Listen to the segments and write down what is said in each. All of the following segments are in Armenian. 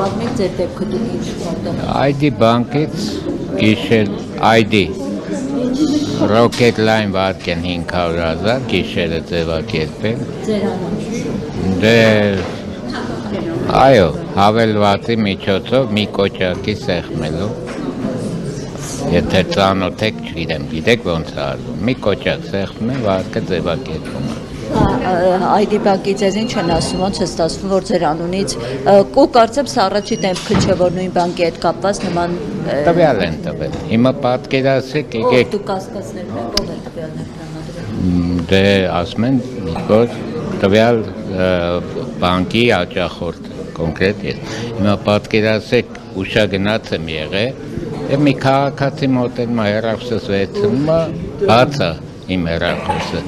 պատմեք ձեր դեպքը դուք ինչ որտեղ։ ID բանկից գիշեր ID Rocket Line վարկեն 500,000 գիշերը ձևակերպել։ Ձեր անունը։ Դե այո, հավելվածի միջոցով մի կոճակի սեղմելու։ Եթե ծանոթ եք, չգիտեմ, գիտեք ոնց է արվում։ Մի կոճակ սեղմում է, վարկը ձևակերպում է։ ID բանկի ձեզ ինչ են ասում, ոնց է ստացվում, որ ձեր անունից ու կարծեմ սա առաջի դեպքը չէ, որ նույն բանկի հետ կապված նման տվյալ են տվել։ Հիմա պատկերացրեք, եկեք դուք կասկածներն եք, ով է տվյալներ տրամադրել։ դե ասում են, որ տվյալ բանկի աջախորդ կոնկրետ ես։ Հիմա պատկերացրեք, ուշագնաց եմ եղել, եւ մի քաղաքացի մոտենում է հեռախոսս վերցնում է, բաց է իմ հեռախոսը,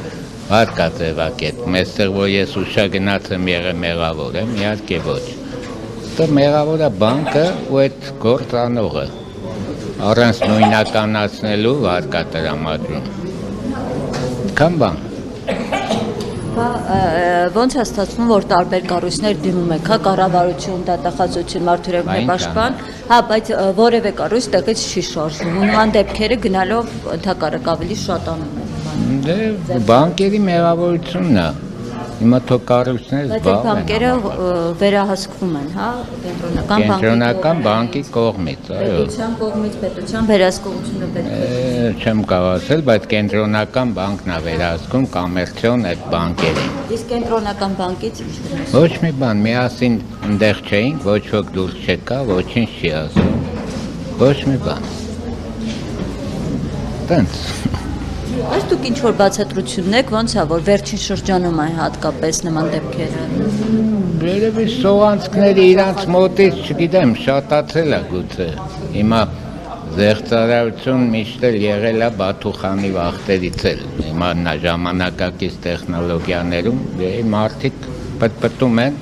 վարկա ձևակերպում, այստեղ որ ես ուշագնաց եմ եղել մեղավոր եմ, իհարկե ոչ։ Դա մեղավոր է բանկը ու այդ գործանողը, առանց նույնականացնելու վարկա տրամադրում։ Քան բան։ Ոնց է ստացվում, որ տարբեր կառույցներ դիմում եք, հա, կառավարություն, դատախազություն, մարդուրեղների պաշտպան, հա, բայց որևէ կառույց տեղից չի շարժվում։ Նման դեպքերը գնալով ընդհակառակ ավելի շատանում են։ Դե բանկերի մեղավորությունն է։ Հիմա թող կառույցները Բայց այդ զբաղվեն։ բանկերը վերահսկվում են, հա, Կենտրոնական բանկի կողմից, այո։ պետության կողմից, պետության վերահսկողությունը պետք է։ Չեմ կարող ասել, բայց կենտրոնական բանկն է վերահսկում կոմերցիոն այդ բանկերին։ Իսկ կենտրոնական բանկից ինչ է։ Ոչ մի բան, միասին այնտեղ չէինք, ոչ ոք դուրս չեկա, ոչինչ չի ասում։ Ոչ մի բան։ Տենց։ Այս դուք ինչ որ բացատրությունն եք, ոնց է, որ վերջին շրջանում է հատկապես նման դեպքերը։ Երևի սողանցքները իրանց մոտից, չգիտեմ, շատացել է գուցե։ Հիմա զեղծարարություն միշտ էլ եղել է Բաթուխանի վախտերից էլ։ Հիմա ժամանակակից տեխնոլոգիաներում մարդիկ պտպտում են,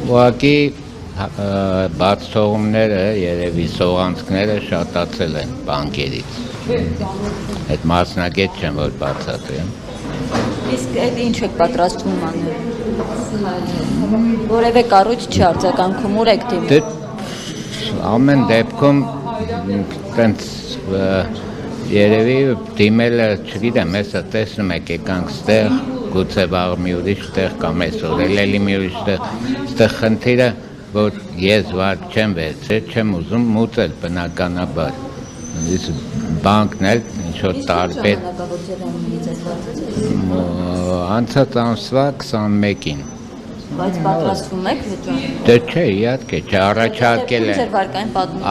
ուղղակի բաց թողումները, երևի սողանցքները շատացել են բանկերից։ Այդ մասնագետ չեմ, որ բացատրեմ։ Իսկ այդ ինչ եք պատրաստվում անել։ Որևէ կառույց չի արձագանքում, ուր եք դիմում։ Դե ամեն դեպքում տենց երևի դիմելը, չգիտեմ, հեսա տեսնում եք եկանք ստեղ, գուցե վաղ մի ուրիշ տեղ կամ այսօր էլի մի ուրիշ տեղ, ստեղ խնդիրը, որ ես վարկ չեմ վերցրել, չեմ ուզում մուծել բնականաբար։ Բանկն էլ ինչ-որ տարբեր անցած ամսվա 21-ին։ Բայց պատրաստվում եք հետո։ Դե չէ, իհարկե,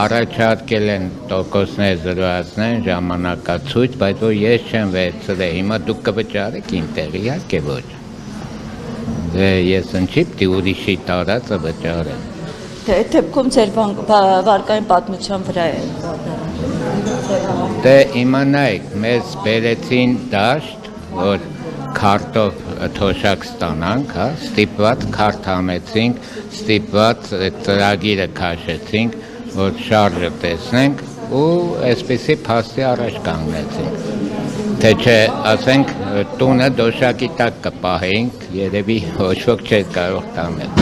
առաջարկել են տոկոսներ զրոյացնեն, ժամանակացույց, բայց որ ես չեմ վերցրել, հիմա դուք կվճարեք իմ տեղ, իհարկե ոչ։ Դե ես ինչի՞ պիտի ուրիշի տարածը վճարեմ։ Թե այդ դեպքում ձեր վարկային պատմության վրա է։ Դե իմանայք, մեզ բերեցին դաշտ, որ քարտով թոշակ ստանանք, հա, ստիպված քարտ համեցինք, ստիպված ծրագիրը քաշեցինք, որ շարժը տեսնենք ու այսպեսի փաստի առաջ կանգնեցինք։ Թե չէ, ասենք, տունը դոշակի տակ կպահեինք, երևի ոչ ոք չէր կարող տանել։